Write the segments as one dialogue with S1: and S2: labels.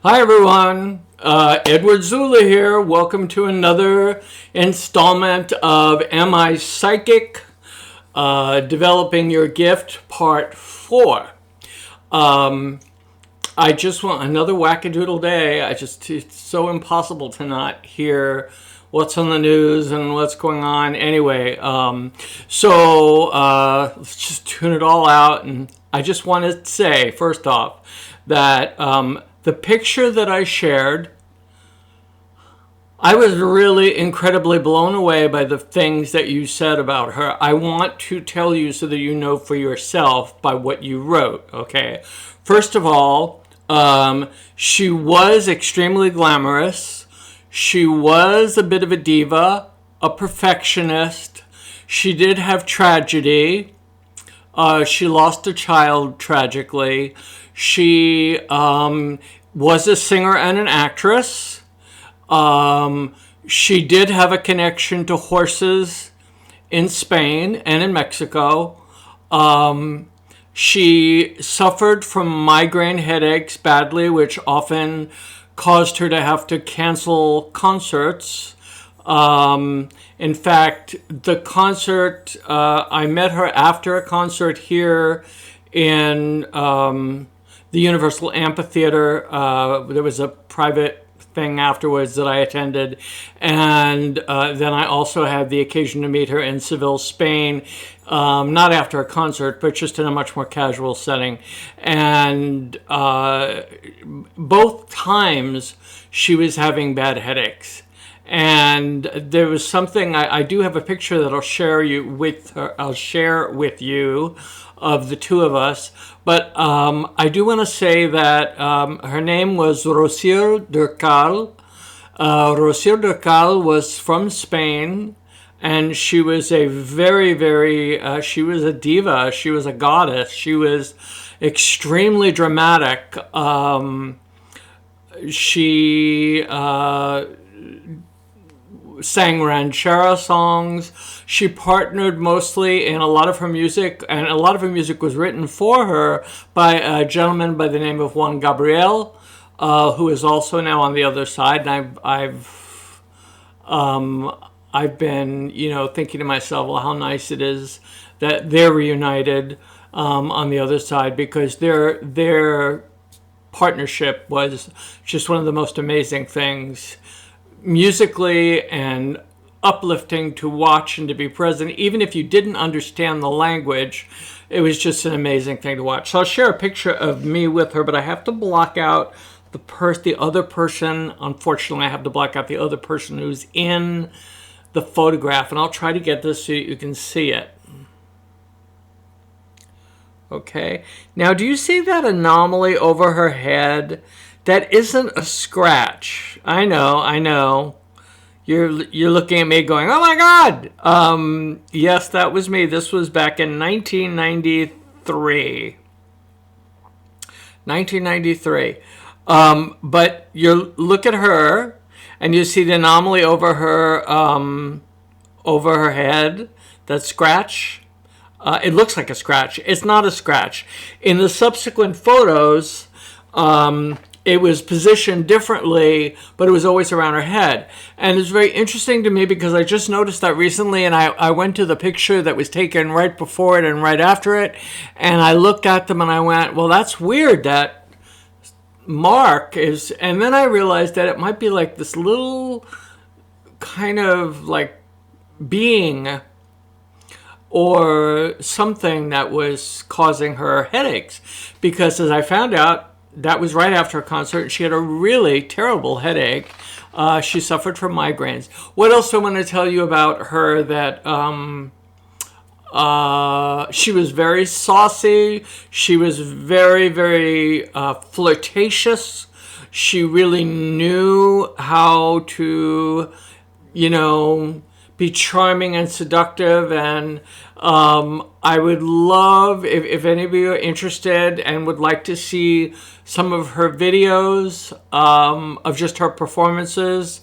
S1: Hi everyone, Edward Zula here. Welcome to another installment of Am I Psychic? Developing Your Gift, Part 4. I just want another wackadoodle day. It's so impossible to not hear what's on the news and what's going on. Anyway, let's just tune it all out. And I just want to say, first off, that the picture that I shared, I was really incredibly blown away by the things that you said about her. I want to tell you so that you know for yourself by what you wrote, okay? First of all, she was extremely glamorous. She was a bit of a diva, a perfectionist. She did have tragedy. She lost a child tragically. She was a singer and an actress. She did have a connection to horses in Spain and in Mexico. She suffered from migraine headaches badly, which often caused her to have to cancel concerts. In fact, the concert, I met her after a concert here in the Universal Amphitheater. There was a private thing afterwards that I attended, and then I also had the occasion to meet her in Seville, Spain, not after a concert, but just in a much more casual setting. And both times she was having bad headaches. And there was something, I do have a picture that I'll share with you of the two of us. But I do want to say that her name was Rocío Dúrcal. Rocío Dúrcal was from Spain, and she was a she was a diva. She was a goddess. She was extremely dramatic. She sang ranchera songs. She partnered mostly in a lot of her music, and a lot of her music was written for her by a gentleman by the name of Juan Gabriel, who is also now on the other side. And I've been, thinking to myself, well, how nice it is that they're reunited on the other side, because their partnership was just one of the most amazing things musically and uplifting to watch and to be present. Even if you didn't understand the language, it was just an amazing thing to watch. So I'll share a picture of me with her, but I have to block out the other person. Unfortunately, I have to block out the other person who's in the photograph, and I'll try to get this so you can see it. Okay. Now, do you see that anomaly over her head? That isn't a scratch. I know. You're looking at me going, oh my God. Yes, that was me. This was back in 1993. 1993. But you look at her, and you see the anomaly over her head. That scratch. It looks like a scratch. It's not a scratch. In the subsequent photos, it was positioned differently, but it was always around her head. And it's very interesting to me because I just noticed that recently, and I went to the picture that was taken right before it and right after it, and I looked at them and I went, well, that's weird that mark is, and then I realized that it might be like this little kind of like being or something that was causing her headaches, because as I found out, that was right after a concert, and she had a really terrible headache. She suffered from migraines. What else do I want to tell you about her? That she was very saucy. She was very, very flirtatious. She really knew how to, be charming and seductive. And I would love, if any of you are interested and would like to see some of her videos of just her performances,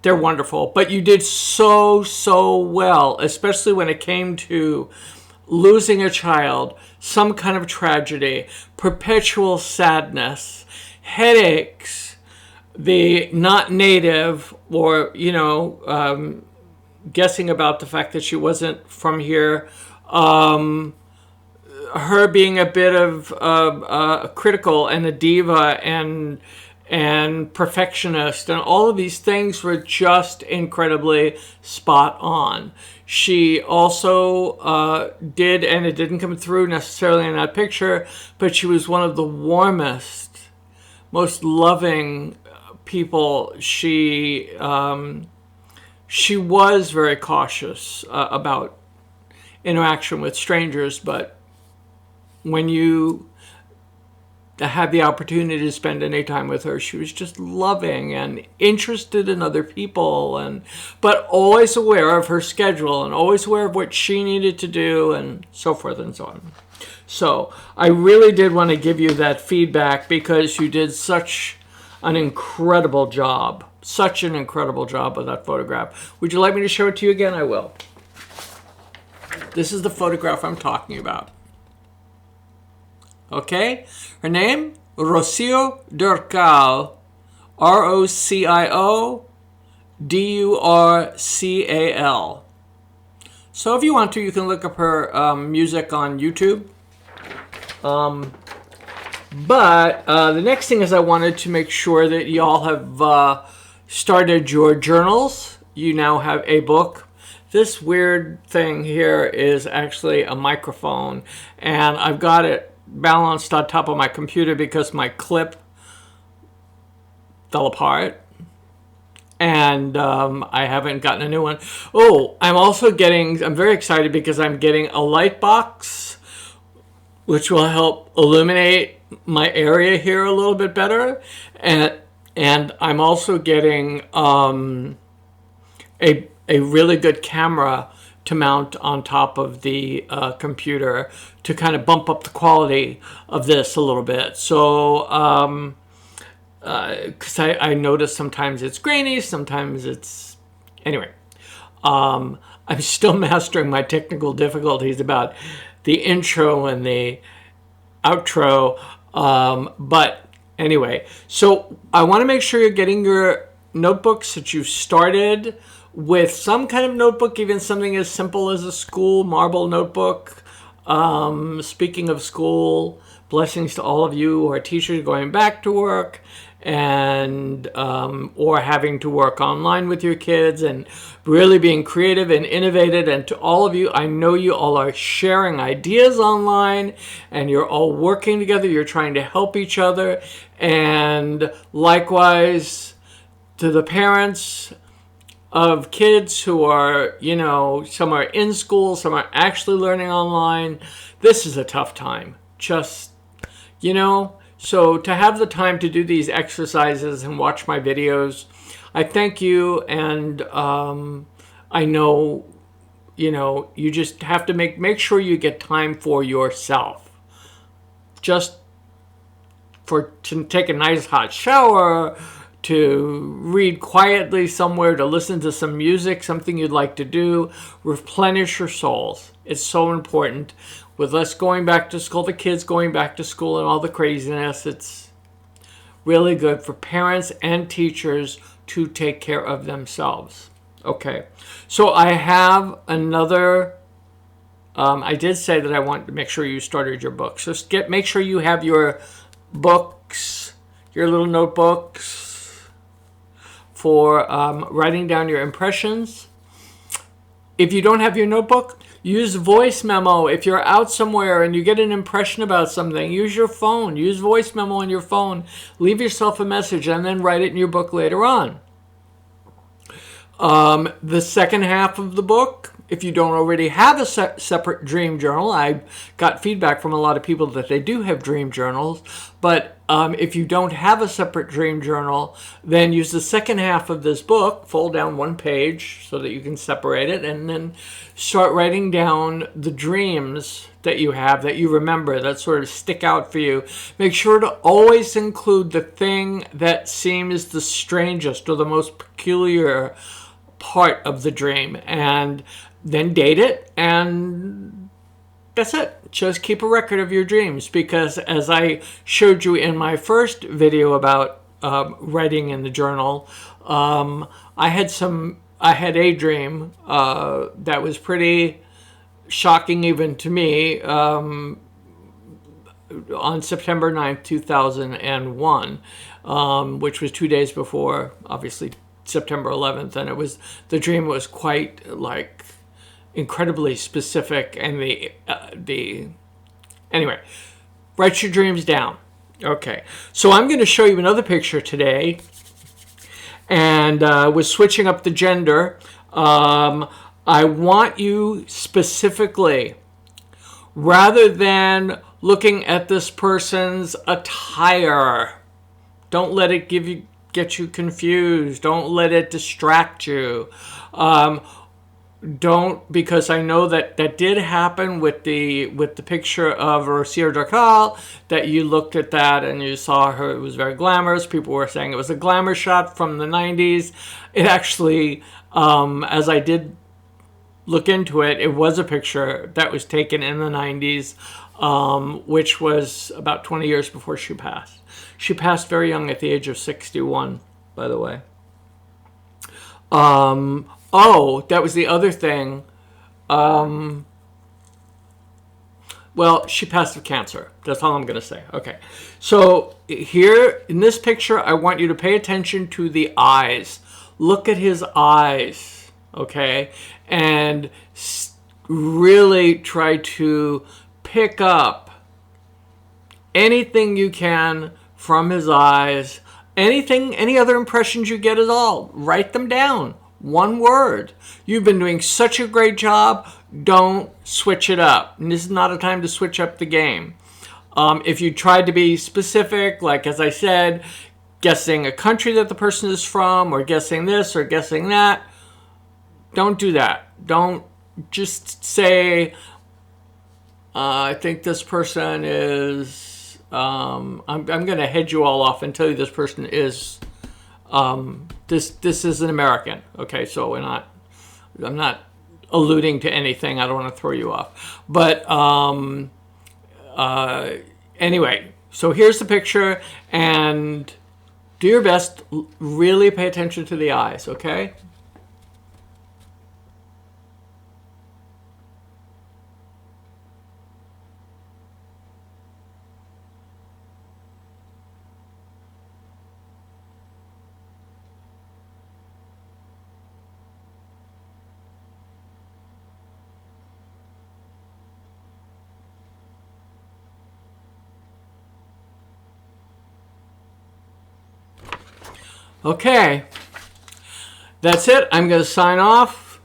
S1: they're wonderful. But you did so well, especially when it came to losing a child, some kind of tragedy, perpetual sadness, headaches, the not native, or, guessing about the fact that she wasn't from here, her being a bit of critical and a diva and perfectionist, and all of these things were just incredibly spot on. She also did, and it didn't come through necessarily in that picture, but she was one of the warmest, most loving people. She was very cautious about interaction with strangers, but when you had the opportunity to spend any time with her, she was just loving and interested in other people, but always aware of her schedule and always aware of what she needed to do, and so forth and so on. So I really did want to give you that feedback because you did such an incredible job. Such an incredible job with that photograph. Would you like me to show it to you again? I will. This is the photograph I'm talking about. Okay? Her name? Rocio Durcal. ROCIO-DURCAL. So if you want to, you can look up her music on YouTube. But the next thing is I wanted to make sure that y'all have started your journals. You now have a book. This weird thing here is actually a microphone, and I've got it balanced on top of my computer because my clip fell apart, and I haven't gotten a new one. Oh, I'm very excited because I'm getting a light box, which will help illuminate my area here a little bit better, and I'm also getting a really good camera to mount on top of the computer to kind of bump up the quality of this a little bit. So, because I notice sometimes it's grainy, sometimes it's... Anyway, I'm still mastering my technical difficulties about the intro and the outro. But anyway, so I want to make sure you're getting your notebooks, that you've started with some kind of notebook, even something as simple as a school marble notebook. Speaking of school, blessings to all of you who are teachers going back to work, and or having to work online with your kids, and really being creative and innovative. And to all of you, I know you all are sharing ideas online, and you're all working together. You're trying to help each other. And likewise to the parents of kids who are, some are in school, some are actually learning online. This is a tough time. Just, so to have the time to do these exercises and watch my videos, I thank you. And I know, you just have to make sure you get time for yourself. Just to take a nice hot shower, to read quietly somewhere, to listen to some music, something you'd like to do. Replenish your souls. It's so important. With us going back to school, the kids going back to school and all the craziness, it's really good for parents and teachers to take care of themselves. Okay, so I have another... I did say that I want to make sure you started your books. So make sure you have your books, your little notebooks, for writing down your impressions. If you don't have your notebook, use voice memo. If you're out somewhere and you get an impression about something, use your phone. Use voice memo on your phone. Leave yourself a message and then write it in your book later on. The second half of the book, if you don't already have a separate dream journal, I got feedback from a lot of people that they do have dream journals, but if you don't have a separate dream journal, then use the second half of this book, fold down one page so that you can separate it, and then start writing down the dreams that you have, that you remember, that sort of stick out for you. Make sure to always include the thing that seems the strangest or the most peculiar part of the dream, and then date it, and that's it. just keep a record of your dreams, because as I showed you in my first video about writing in the journal, I had a dream that was pretty shocking even to me, on September 9th, 2001, which was 2 days before, obviously, September 11th. And the dream was quite, like, incredibly specific. And anyway, write your dreams down. Okay, so I'm going to show you another picture today. And with switching up the gender, I want you specifically, rather than looking at this person's attire, don't let it get you confused. Don't let it distract you. Because I know that did happen with the picture of Rocio Darcal, that you looked at that and you saw her. It was very glamorous. People were saying it was a glamour shot from the 90s. It actually, as I did look into it, it was a picture that was taken in the 90s, which was about 20 years before she passed. She passed very young, at the age of 61, by the way. Oh, that was the other thing. Well, she passed of cancer. That's all I'm going to say. Okay. So here in this picture, I want you to pay attention to the eyes. Look at his eyes. Okay. And really try to pick up anything you can from his eyes. Any other impressions you get at all, write them down. One word. You've been doing such a great job. Don't switch it up. And this is not a time to switch up the game. If you tried to be specific, like as I said, guessing a country that the person is from, or guessing this or guessing that, don't do that. Don't just say, I think this person is, I'm going to head you all off and tell you this person is, this is an American. Okay, so I'm not alluding to anything. I don't want to throw you off. But anyway, so here's the picture, and do your best. Really pay attention to the eyes, okay? Okay, that's it. I'm going to sign off.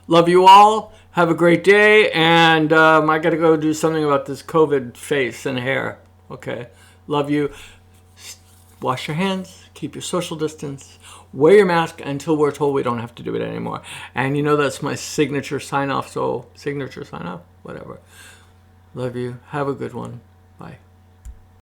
S1: Love you all. Have a great day. And I got to go do something about this COVID face and hair. Okay, love you. Wash your hands. Keep your social distance. Wear your mask until we're told we don't have to do it anymore. And you know that's my signature sign off. So signature sign off, whatever. Love you. Have a good one. Bye.